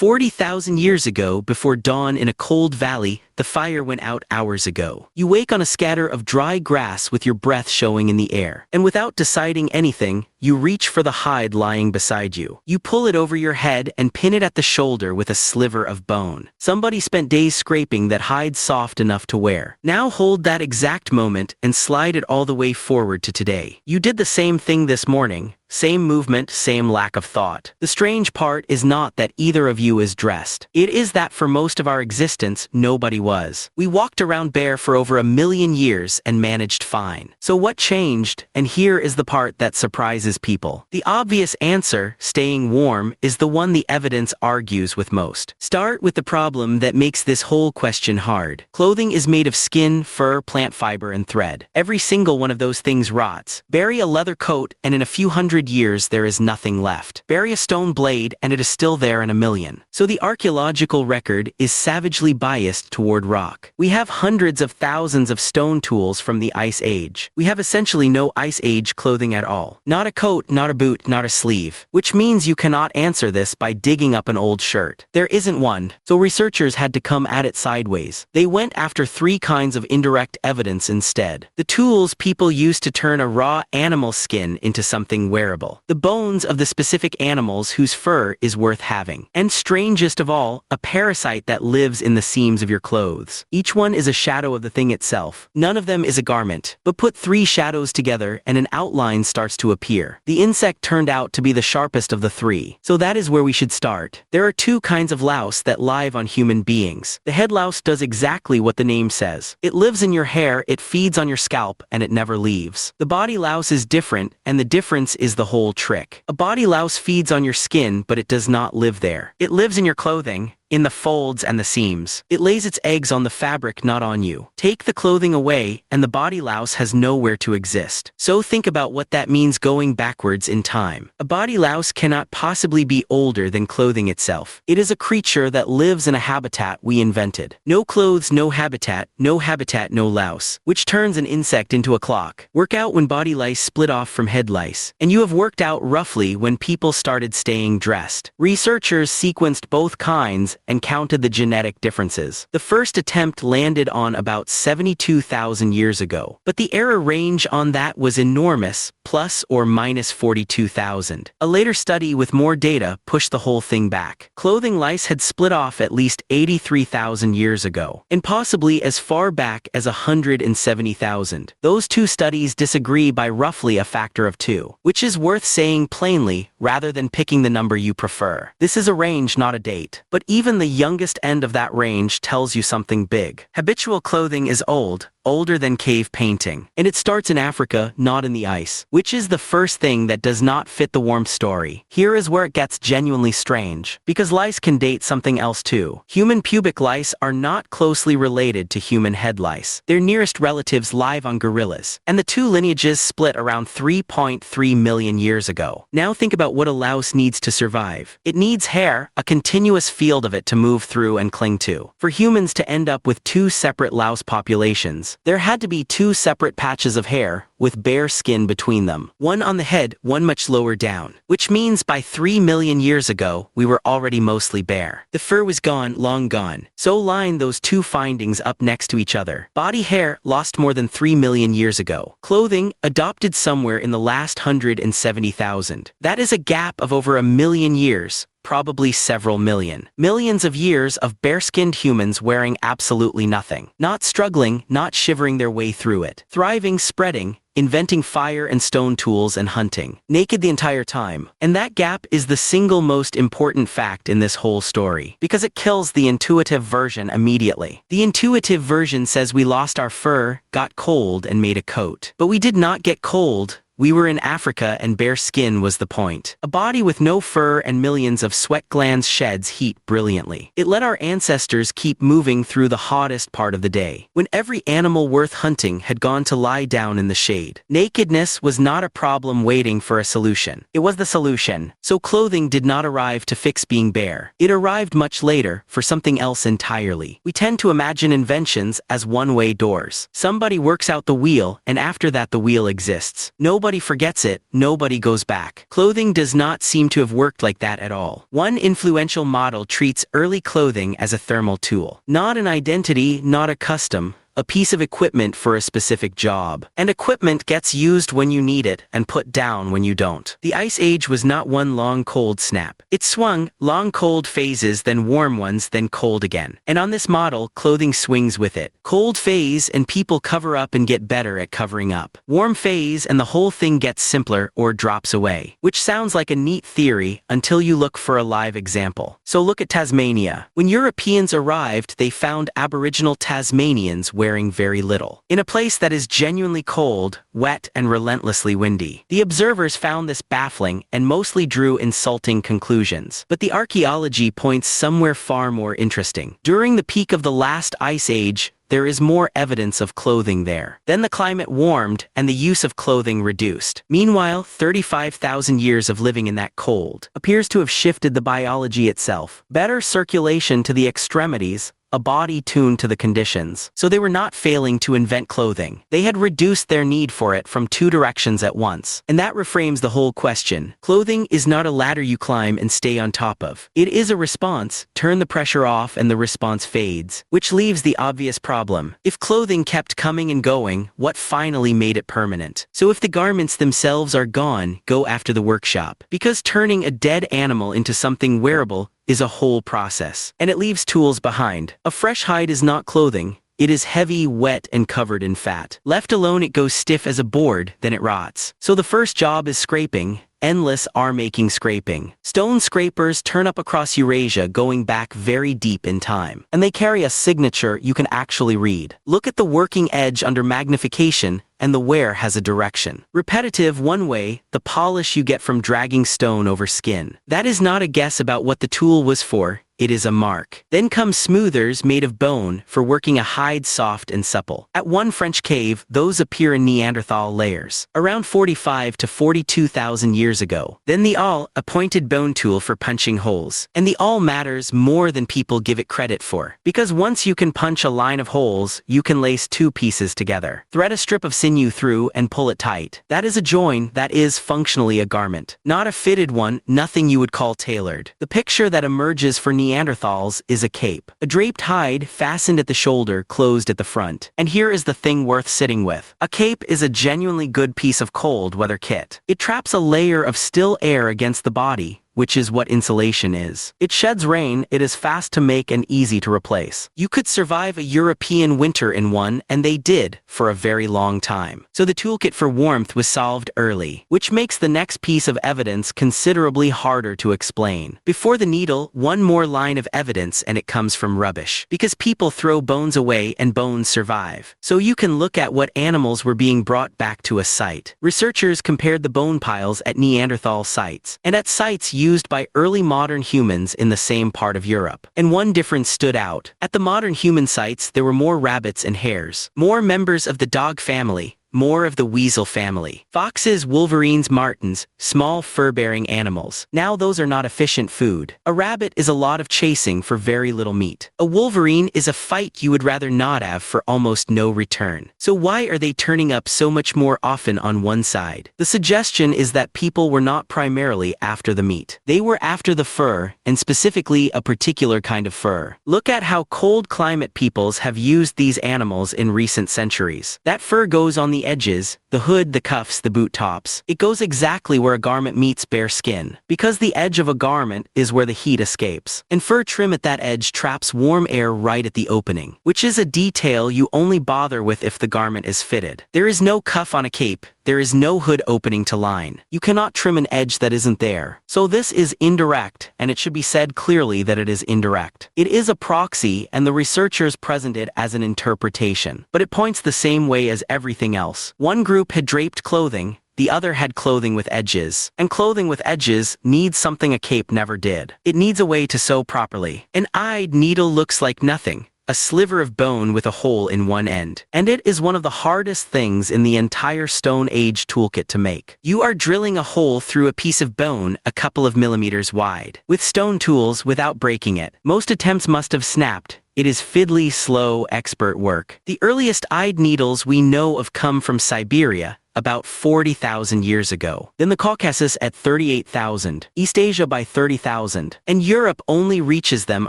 40,000 years ago, before dawn in a cold valley, the fire went out hours ago. You wake on a scatter of dry grass with your breath showing in the air. And without deciding anything, you reach for the hide lying beside you. You pull it over your head and pin it at the shoulder with a sliver of bone. Somebody spent days scraping that hide soft enough to wear. Now hold that exact moment and slide it all the way forward to today. You did the same thing this morning. Same movement, same lack of thought. The strange part is not that either of you is dressed. It is that for most of our existence, nobody was. We walked around bare for over 1 million years and managed fine. So what changed? And here is the part that surprises people. The obvious answer, staying warm, is the one the evidence argues with most. Start with the problem that makes this whole question hard. Clothing is made of skin, fur, plant fiber, and thread. Every single one of those things rots. Bury a leather coat and in a few hundred years there is nothing left. Bury a stone blade and it is still there in 1 million. So the archaeological record is savagely biased toward rock. We have hundreds of thousands of stone tools from the Ice Age. We have essentially no Ice Age clothing at all. Not a coat, not a boot, not a sleeve. Which means you cannot answer this by digging up an old shirt. There isn't one. So researchers had to come at it sideways. They went after 3 kinds of indirect evidence instead. The tools people use to turn a raw animal skin into something wearable. The bones of the specific animals whose fur is worth having. And strangest of all, a parasite that lives in the seams of your clothes. Each one is a shadow of the thing itself. None of them is a garment. But put 3 shadows together and an outline starts to appear. The insect turned out to be the sharpest of the 3. So that is where we should start. There are 2 kinds of louse that live on human beings. The head louse does exactly what the name says. It lives in your hair, it feeds on your scalp, and it never leaves. The body louse is different, and the difference is the whole trick. A body louse feeds on your skin, but it does not live there. It lives in your clothing, in the folds and the seams. It lays its eggs on the fabric, not on you. Take the clothing away, and the body louse has nowhere to exist. So think about what that means going backwards in time. A body louse cannot possibly be older than clothing itself. It is a creature that lives in a habitat we invented. No clothes, no habitat, no louse. Which turns an insect into a clock. Work out when body lice split off from head lice. And you have worked out roughly when people started staying dressed. Researchers sequenced both kinds and counted the genetic differences. The first attempt landed on about 72,000 years ago, but the error range on that was enormous, plus or minus 42,000. A later study with more data pushed the whole thing back. Clothing lice had split off at least 83,000 years ago, and possibly as far back as 170,000. Those 2 studies disagree by roughly a factor of 2, which is worth saying plainly, rather than picking the number you prefer. This is a range, not a date. But even the youngest end of that range tells you something big. Habitual clothing is old, older than cave painting. And it starts in Africa, not in the ice. Which is the first thing that does not fit the warmth story. Here is where it gets genuinely strange. Because lice can date something else too. Human pubic lice are not closely related to human head lice. Their nearest relatives live on gorillas. And the 2 lineages split around 3.3 million years ago. Now think about what a louse needs to survive. It needs hair, a continuous field of it to move through and cling to. For humans to end up with 2 separate louse populations, there had to be 2 separate patches of hair, with bare skin between them. One on the head, one much lower down. Which means by 3 million years ago, we were already mostly bare. The fur was gone, long gone. So line those 2 findings up next to each other. Body hair, lost more than 3 million years ago. Clothing, adopted somewhere in the last 170,000. That is a gap of over 1 million years. Probably several million. Millions of years of bare-skinned humans wearing absolutely nothing. Not struggling, not shivering their way through it. Thriving, spreading, inventing fire and stone tools and hunting. Naked the entire time. And that gap is the single most important fact in this whole story. Because it kills the intuitive version immediately. The intuitive version says we lost our fur, got cold and made a coat. But we did not get cold. We were in Africa and bare skin was the point. A body with no fur and millions of sweat glands sheds heat brilliantly. It let our ancestors keep moving through the hottest part of the day, when every animal worth hunting had gone to lie down in the shade. Nakedness was not a problem waiting for a solution. It was the solution. So clothing did not arrive to fix being bare. It arrived much later, for something else entirely. We tend to imagine inventions as one-way doors. Somebody works out the wheel, and after that the wheel exists. Nobody nobody forgets it, nobody goes back. Clothing does not seem to have worked like that at all. One influential model treats early clothing as a thermal tool. Not an identity, not a custom, a piece of equipment for a specific job. And equipment gets used when you need it and put down when you don't. The Ice Age was not one long cold snap. It swung, long cold phases, then warm ones, then cold again. And on this model, clothing swings with it. Cold phase and people cover up and get better at covering up. Warm phase and the whole thing gets simpler or drops away. Which sounds like a neat theory until you look for a live example. So look at Tasmania. When Europeans arrived, they found Aboriginal Tasmanians wearing very little. In a place that is genuinely cold, wet, and relentlessly windy. The observers found this baffling and mostly drew insulting conclusions. But the archaeology points somewhere far more interesting. During the peak of the last ice age, there is more evidence of clothing there. Then the climate warmed and the use of clothing reduced. Meanwhile, 35,000 years of living in that cold appears to have shifted the biology itself. Better circulation to the extremities, a body tuned to the conditions. So they were not failing to invent clothing. They had reduced their need for it from two directions at once. And that reframes the whole question. Clothing is not a ladder you climb and stay on top of. It is a response. Turn the pressure off and the response fades. Which leaves the obvious problem. If clothing kept coming and going, what finally made it permanent? So if the garments themselves are gone, go after the workshop. Because turning a dead animal into something wearable is a whole process, and it leaves tools behind. A fresh hide is not clothing. It is heavy, wet, and covered in fat. Left alone, it goes stiff as a board, then it rots. So the first job is scraping. Endless making scraping. Stone scrapers turn up across Eurasia, going back very deep in time. And they carry a signature you can actually read. Look at the working edge under magnification, and the wear has a direction. Repetitive one way, the polish you get from dragging stone over skin. That is not a guess about what the tool was for. It is a mark. Then come smoothers made of bone for working a hide soft and supple. At one French cave, those appear in Neanderthal layers, around 45 to 42,000 years ago. Then the awl, a pointed bone tool for punching holes. And the awl matters more than people give it credit for. Because once you can punch a line of holes, you can lace two pieces together. Thread a strip of sinew through and pull it tight. That is a join, that is functionally a garment. Not a fitted one, nothing you would call tailored. The picture that emerges for Neanderthals is a cape. A draped hide, fastened at the shoulder, closed at the front. And here is the thing worth sitting with. A cape is a genuinely good piece of cold weather kit. It traps a layer of still air against the body, which is what insulation is. It sheds rain, it is fast to make and easy to replace. You could survive a European winter in one, and they did, for a very long time. So the toolkit for warmth was solved early, which makes the next piece of evidence considerably harder to explain. Before the needle, one more line of evidence and it comes from rubbish. Because people throw bones away and bones survive. So you can look at what animals were being brought back to a site. Researchers compared the bone piles at Neanderthal sites, and at sites used by early modern humans in the same part of Europe. And one difference stood out. At the modern human sites, there were more rabbits and hares, more members of the dog family, more of the weasel family. Foxes, wolverines, martens, small fur-bearing animals. Now those are not efficient food. A rabbit is a lot of chasing for very little meat. A wolverine is a fight you would rather not have for almost no return. So why are they turning up so much more often on one side? The suggestion is that people were not primarily after the meat. They were after the fur, and specifically a particular kind of fur. Look at how cold climate peoples have used these animals in recent centuries. That fur goes on the edges, the hood, the cuffs, the boot tops. It goes exactly where a garment meets bare skin. Because the edge of a garment is where the heat escapes. And fur trim at that edge traps warm air right at the opening, which is a detail you only bother with if the garment is fitted. There is no cuff on a cape. There is no hood opening to line. You cannot trim an edge that isn't there. So this is indirect, and it should be said clearly that it is indirect. It is a proxy, and the researchers present it as an interpretation. But it points the same way as everything else. One group had draped clothing, the other had clothing with edges. And clothing with edges needs something a cape never did. It needs a way to sew properly. An eyed needle looks like nothing. A sliver of bone with a hole in one end. And it is one of the hardest things in the entire Stone Age toolkit to make. You are drilling a hole through a piece of bone a couple of millimeters wide. With stone tools without breaking it. Most attempts must have snapped, It is fiddly, slow, expert work. The earliest eyed needles we know of come from Siberia, about 40,000 years ago. Then the Caucasus at 38,000, East Asia by 30,000, and Europe only reaches them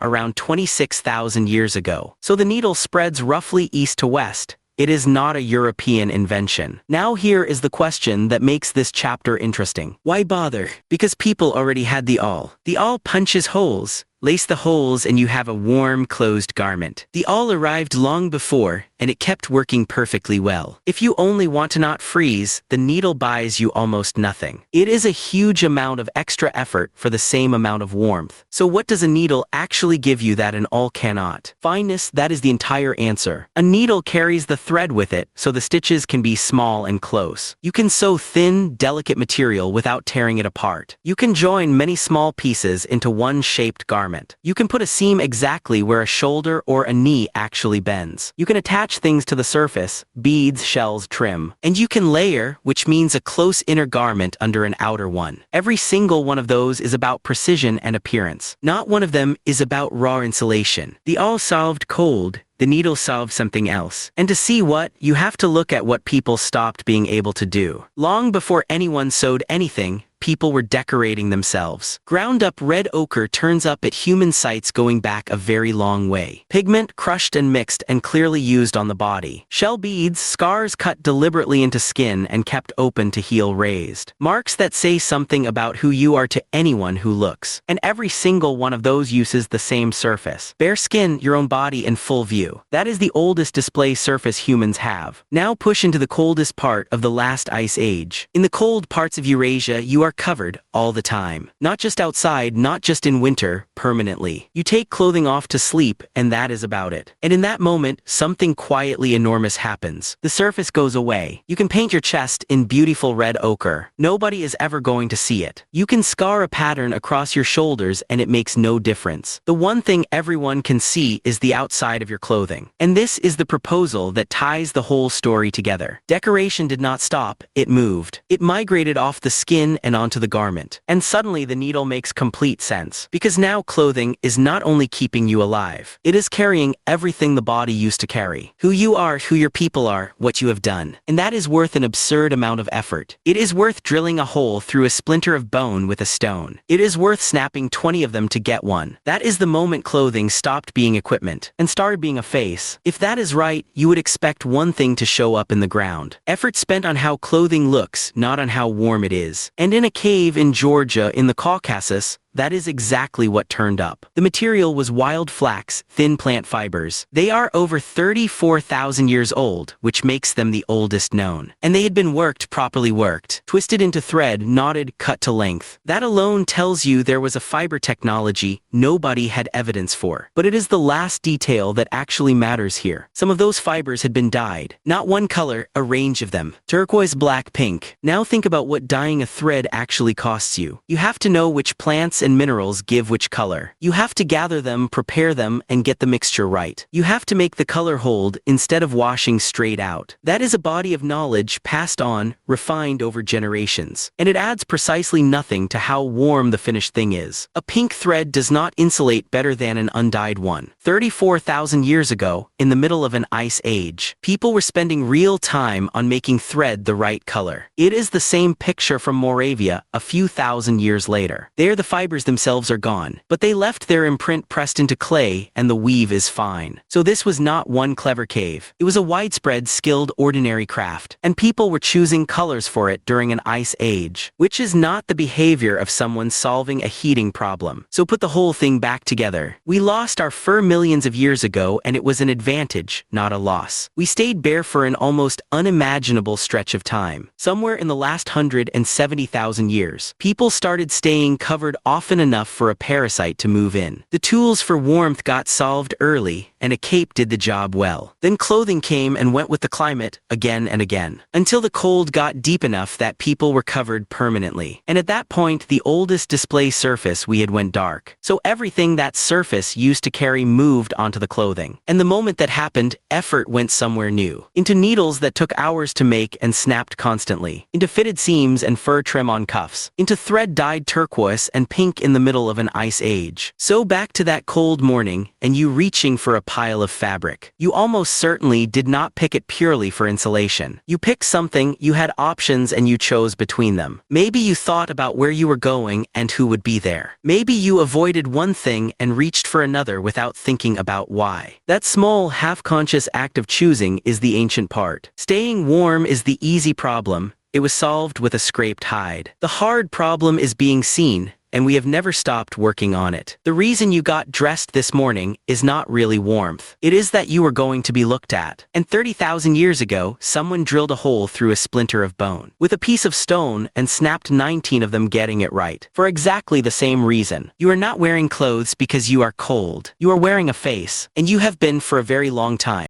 around 26,000 years ago. So the needle spreads roughly east to west. It is not a European invention. Now here is the question that makes this chapter interesting. Why bother? Because people already had the awl. The awl punches holes. Lace the holes and you have a warm, closed garment. The awl arrived long before, and it kept working perfectly well. If you only want to not freeze, the needle buys you almost nothing. It is a huge amount of extra effort for the same amount of warmth. So what does a needle actually give you that an awl cannot? Fineness, that is the entire answer. A needle carries the thread with it, so the stitches can be small and close. You can sew thin, delicate material without tearing it apart. You can join many small pieces into one shaped garment. You can put a seam exactly where a shoulder or a knee actually bends. You can attach things to the surface, beads, shells, trim. And you can layer, which means a close inner garment under an outer one. Every single one of those is about precision and appearance. Not one of them is about raw insulation. The awl solved cold. The needle solved something else. And to see what, you have to look at what people stopped being able to do. Long before anyone sewed anything, people were decorating themselves. Ground-up red ochre turns up at human sites going back a very long way. Pigment crushed and mixed and clearly used on the body. Shell beads, scars cut deliberately into skin and kept open to heal raised. Marks that say something about who you are to anyone who looks. And every single one of those uses the same surface. Bare skin, your own body in full view. That is the oldest display surface humans have. Now push into the coldest part of the last ice age. In the cold parts of Eurasia, you are covered all the time. Not just outside, not just in winter, permanently. You take clothing off to sleep, and that is about it. And in that moment, something quietly enormous happens. The surface goes away. You can paint your chest in beautiful red ochre. Nobody is ever going to see it. You can scar a pattern across your shoulders, and it makes no difference. The one thing everyone can see is the outside of your clothing. And this is the proposal that ties the whole story together. Decoration did not stop, it moved. It migrated off the skin and onto the garment. And suddenly the needle makes complete sense. Because now clothing is not only keeping you alive, it is carrying everything the body used to carry. Who you are, who your people are, what you have done. And that is worth an absurd amount of effort. It is worth drilling a hole through a splinter of bone with a stone. It is worth snapping 20 of them to get one. That is the moment clothing stopped being equipment and started being a face. If that is right, you would expect one thing to show up in the ground. Effort spent on how clothing looks, not on how warm it is. And in a cave in Georgia in the Caucasus, that is exactly what turned up. The material was wild flax, thin plant fibers. They are over 34,000 years old, which makes them the oldest known. And they had been properly worked, twisted into thread, knotted, cut to length. That alone tells you there was a fiber technology nobody had evidence for. But it is the last detail that actually matters here. Some of those fibers had been dyed. Not one color, a range of them. Turquoise, black, pink. Now think about what dyeing a thread actually costs you. You have to know which plants and minerals give which color. You have to gather them, prepare them, and get the mixture right. You have to make the color hold instead of washing straight out. That is a body of knowledge passed on, refined over generations. And it adds precisely nothing to how warm the finished thing is. A pink thread does not insulate better than an undyed one. 34,000 years ago, in the middle of an ice age, people were spending real time on making thread the right color. It is the same picture from Moravia a few thousand years later. There the fibers themselves are gone, but they left their imprint pressed into clay and the weave is fine. So this was not one clever cave. It was a widespread, skilled, ordinary craft, and people were choosing colors for it during an ice age, which is not the behavior of someone solving a heating problem. So put the whole thing back together. We lost our fur millions of years ago, and it was an advantage, not a loss. We stayed bare for an almost unimaginable stretch of time. Somewhere in the last 170,000 years, people started staying covered often enough for a parasite to move in. The tools for warmth got solved early, and a cape did the job well. Then clothing came and went with the climate, again and again, until the cold got deep enough that people were covered permanently. And at that point, the oldest display surface we had went dark. So everything that surface used to carry moved onto the clothing. And the moment that happened, effort went somewhere new. Into needles that took hours to make and snapped constantly. Into fitted seams and fur trim on cuffs. Into thread dyed turquoise and pink link in the middle of an ice age. So back to that cold morning, and you reaching for a pile of fabric. You almost certainly did not pick it purely for insulation. You picked something, you had options, and you chose between them. Maybe you thought about where you were going and who would be there. Maybe you avoided one thing and reached for another without thinking about why. That small, half-conscious act of choosing is the ancient part. Staying warm is the easy problem. It was solved with a scraped hide. The hard problem is being seen, and we have never stopped working on it. The reason you got dressed this morning is not really warmth. It is that you were going to be looked at. And 30,000 years ago, someone drilled a hole through a splinter of bone with a piece of stone and snapped 19 of them, getting it right. For exactly the same reason. You are not wearing clothes because you are cold. You are wearing a face, and you have been for a very long time.